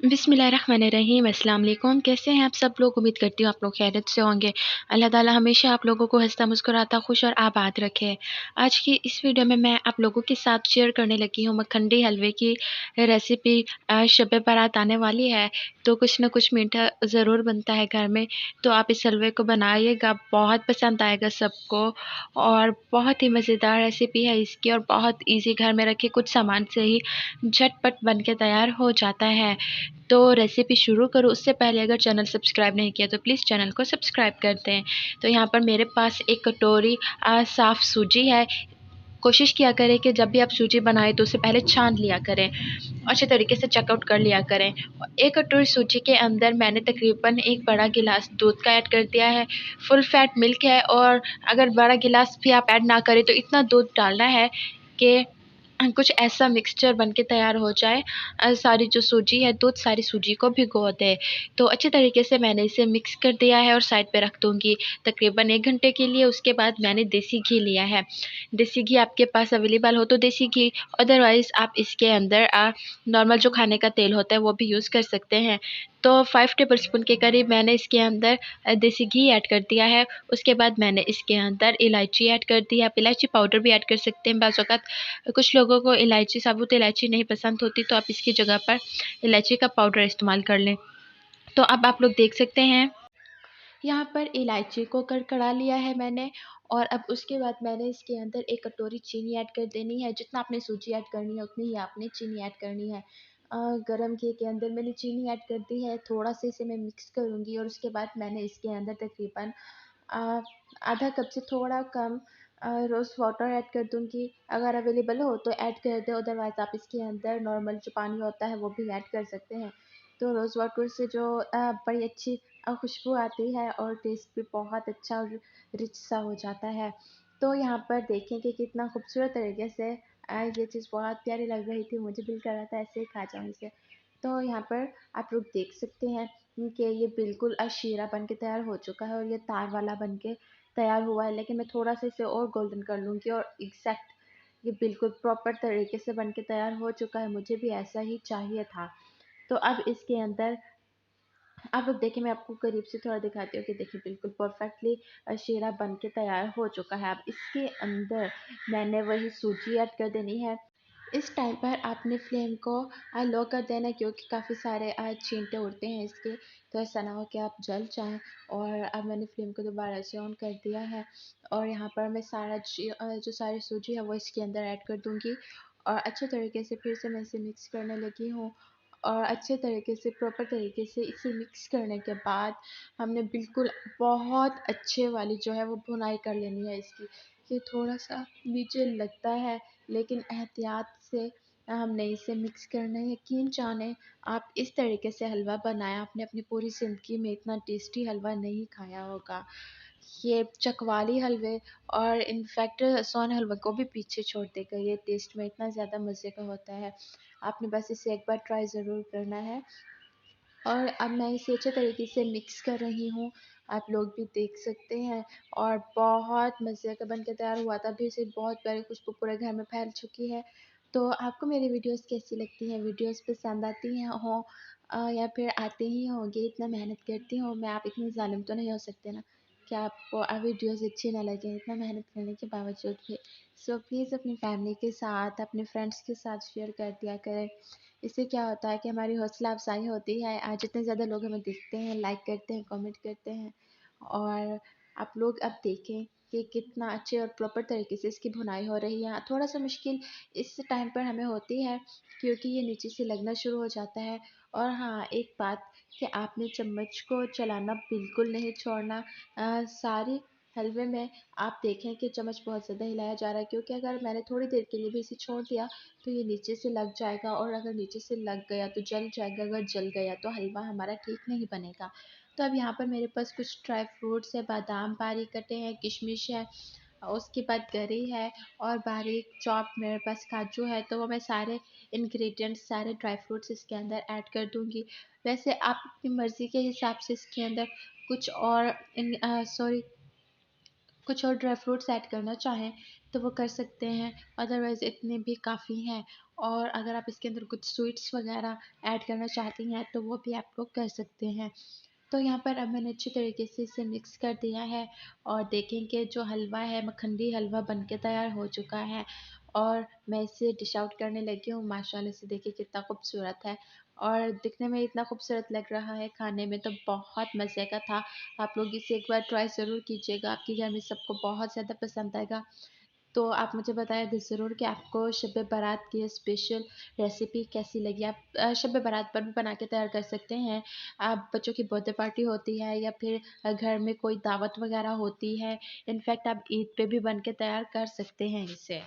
बिस्मिल्लाहिर्रहमानिर्रहीम। अस्सलाम वालेकुम। कैसे हैं आप सब लोग? उम्मीद करती हूँ आप लोग खैरियत से होंगे। अल्लाह ताला हमेशा आप लोगों को हंसता मुस्कुराता खुश और आबाद रखे। आज की इस वीडियो में मैं आप लोगों के साथ शेयर करने लगी हूँ मखंडी हलवे की रेसिपी। शब बारात आने वाली है तो कुछ ना कुछ मीठा ज़रूर बनता है घर में। तो आप इस हलवे को बनाइएगा, बहुत पसंद आएगा सबको और बहुत ही मज़ेदार रेसिपी है इसकी और बहुत ईज़ी, घर में रखे कुछ सामान से ही झटपट बन के तैयार हो जाता है। तो रेसिपी शुरू करूँ उससे पहले अगर चैनल सब्सक्राइब नहीं किया तो प्लीज़ चैनल को सब्सक्राइब कर दें। तो यहाँ पर मेरे पास एक कटोरी साफ़ सूजी है। कोशिश किया करें कि जब भी आप सूजी बनाएं तो उससे पहले छान लिया करें, अच्छे तरीके से चेकआउट कर लिया करें। एक कटोरी सूजी के अंदर मैंने तकरीबन एक बड़ा गिलास दूध का ऐड कर दिया है। फुल फैट मिल्क है और अगर बड़ा गिलास भी आप ऐड ना करें तो इतना दूध डालना है कि कुछ ऐसा मिक्सचर बन के तैयार हो जाए। सारी जो सूजी है, दूध सारी सूजी को भिगो दे। तो अच्छे तरीके से मैंने इसे मिक्स कर दिया है और साइड पे रख दूँगी तकरीबन 1 घंटे के लिए। उसके बाद मैंने देसी घी लिया है। देसी घी आपके पास अवेलेबल हो तो देसी घी, अदरवाइज़ आप इसके अंदर नॉर्मल जो खाने का तेल होता है वो भी यूज़ कर सकते हैं। तो 5 टेबलस्पून के करीब मैंने इसके अंदर देसी घी ऐड कर दिया है। उसके बाद मैंने इसके अंदर इलायची ऐड कर दी है। आप इलायची पाउडर भी ऐड कर सकते हैं। बाज़ औक़ात कुछ लोगों को इलायची, साबुत इलायची नहीं पसंद होती तो आप इसकी जगह पर इलायची का पाउडर इस्तेमाल कर लें। तो अब आप लोग देख सकते हैं यहाँ पर इलायची को कड़कड़ा लिया है मैंने और अब उसके बाद मैंने इसके अंदर 1 कटोरी चीनी ऐड कर देनी है। जितना आपने सूजी ऐड करनी है उतनी ही आपने चीनी ऐड करनी है। गरम घी के अंदर मैंने चीनी ऐड कर दी है। थोड़ा-सा इसे मैं मिक्स करूँगी और उसके बाद मैंने इसके अंदर तकरीबन अ, आधा कप से थोड़ा कम रोज़ वाटर ऐड कर दूँगी। अगर अवेलेबल हो तो ऐड कर दें, अदरवाइज़ आप इसके अंदर नॉर्मल जो पानी होता है वो भी ऐड कर सकते हैं। तो रोज़ वाटर से जो बड़ी अच्छी खुशबू आती है और टेस्ट भी बहुत अच्छा और रिच सा हो जाता है। तो यहाँ पर देखें कि कितना खूबसूरत तरीके से ये चीज़ बहुत प्यारी लग रही थी, मुझे दिल कर रहा था ऐसे ही खा जाऊँ इसे। तो यहाँ पर आप लोग देख सकते हैं कि ये बिल्कुल शीरा बन के तैयार हो चुका है और ये तार वाला बन के तैयार हुआ है, लेकिन मैं थोड़ा-सा इसे और गोल्डन कर लूँगी और एग्ज़ैक्ट ये बिल्कुल प्रॉपर तरीके से बन के तैयार हो चुका है, मुझे भी ऐसा ही चाहिए था। तो अब इसके अंदर आप लोग देखिए, मैं आपको करीब से थोड़ा दिखाती हूँ कि देखिए बिल्कुल परफेक्टली शीरा बन के तैयार हो चुका है। अब इसके अंदर मैंने वही सूजी ऐड कर देनी है। इस टाइम पर आपने फ्लेम को लो कर देना है क्योंकि काफ़ी सारे छींटे उड़ते हैं इसके, तो ऐसा ना हो कि आप जल जाएँ। और अब मैंने फ्लेम को दोबारा से ऑन कर दिया है और यहाँ पर मैं जो सारी सूजी है वो इसके अंदर ऐड कर दूँगी और अच्छे तरीके से फिर से मैं इसे मिक्स करने लगी हूँ। और अच्छे तरीके से प्रॉपर तरीके से इसे मिक्स करने के बाद हमने बिल्कुल बहुत अच्छे वाली जो है वो भुनाई कर लेनी है इसकी। ये थोड़ा-सा नीचे लगता है लेकिन एहतियात से हमने इसे मिक्स करना है। यकीन जाने आप इस तरीके से हलवा बनाएँ, आपने अपनी पूरी ज़िंदगी में इतना टेस्टी हलवा नहीं खाया होगा। ये चकवाली हलवे और इनफैक्ट सोन हलवा को भी पीछे छोड़ देगा, ये टेस्ट में इतना ज़्यादा मज़े का होता है। आपने बस इसे एक बार ट्राई ज़रूर करना है। और अब मैं इसे अच्छे तरीके से मिक्स कर रही हूँ, आप लोग भी देख सकते हैं और बहुत मज़े का बन के तैयार हुआ था। अभी से बहुत प्यारी खुशबू पूरे घर में फैल चुकी है। तो आपको मेरी वीडियोज़ कैसी लगती हैं? वीडियोज़ पसंद आती हैं या फिर आती ही होंगी, इतना मेहनत करती हूँ मैं, आप इतने ज़ालिम तो नहीं हो सकते ना कि आपको वीडियोज़ अच्छी ना लगें, इतना मेहनत करने के बावजूद भी। सो प्लीज़ अपनी फैमिली के साथ, अपने फ्रेंड्स के साथ शेयर कर दिया करें। इससे क्या होता है कि हमारी हौसला अफ़ज़ाई होती है। जितने ज़्यादा लोग हमें देखते हैं, लाइक करते हैं, कमेंट करते हैं और आप लोग अब देखें कि कितना अच्छे और प्रॉपर तरीके से इसकी भुनाई हो रही है। थोड़ा-सा मुश्किल इस टाइम पर हमें होती है क्योंकि ये नीचे से लगना शुरू हो जाता है। और हाँ, एक बात कि आपने चम्मच को चलाना बिल्कुल नहीं छोड़ना। सारे हलवे में आप देखें कि चम्मच बहुत ज़्यादा हिलाया जा रहा है क्योंकि अगर मैंने थोड़ी देर के लिए भी इसे छोड़ दिया तो ये नीचे से लग जाएगा और अगर नीचे से लग गया तो जल जाएगा, अगर जल गया तो हलवा हमारा ठीक नहीं बनेगा। तो अब यहाँ पर मेरे पास कुछ ड्राई फ्रूट्स है, बादाम बारीक कटे हैं, किशमिश है, उसके बाद गरी है और बारीक चॉप मेरे पास काजू है। तो वो मैं सारे इंग्रेडिएंट्स, सारे ड्राई फ्रूट्स इसके अंदर ऐड कर दूँगी। वैसे आप अपनी मर्ज़ी के हिसाब से इसके अंदर कुछ और कुछ और ड्राई फ्रूट्स ऐड करना चाहें तो वो कर सकते हैं, अदरवाइज़ इतने भी काफ़ी हैं। और अगर आप इसके अंदर कुछ स्वीट्स वग़ैरह ऐड करना चाहती हैं, तो वो भी आप लोग कर सकते हैं। तो यहाँ पर अब मैंने अच्छी तरीके से इसे मिक्स कर दिया है और देखें कि जो हलवा है, मखनी हलवा बन के तैयार हो चुका है और मैं इसे डिश आउट करने लगी हूँ। माशाल्लाह से देखिए कितना खूबसूरत है और दिखने में इतना खूबसूरत लग रहा है, खाने में तो बहुत मज़े का था। आप लोग इसे एक बार ट्राई ज़रूर कीजिएगा, आपके घर में सबको बहुत ज़्यादा पसंद आएगा। तो आप मुझे बताया द ज़रूर कि आपको शब बारात की ये स्पेशल रेसिपी कैसी लगी। आप शब बारात पर भी बना के तैयार कर सकते हैं। आप बच्चों की बर्थडे पार्टी होती है या फिर घर में कोई दावत वग़ैरह होती है, इनफैक्ट आप ईद पे भी बन के तैयार कर सकते हैं इसे।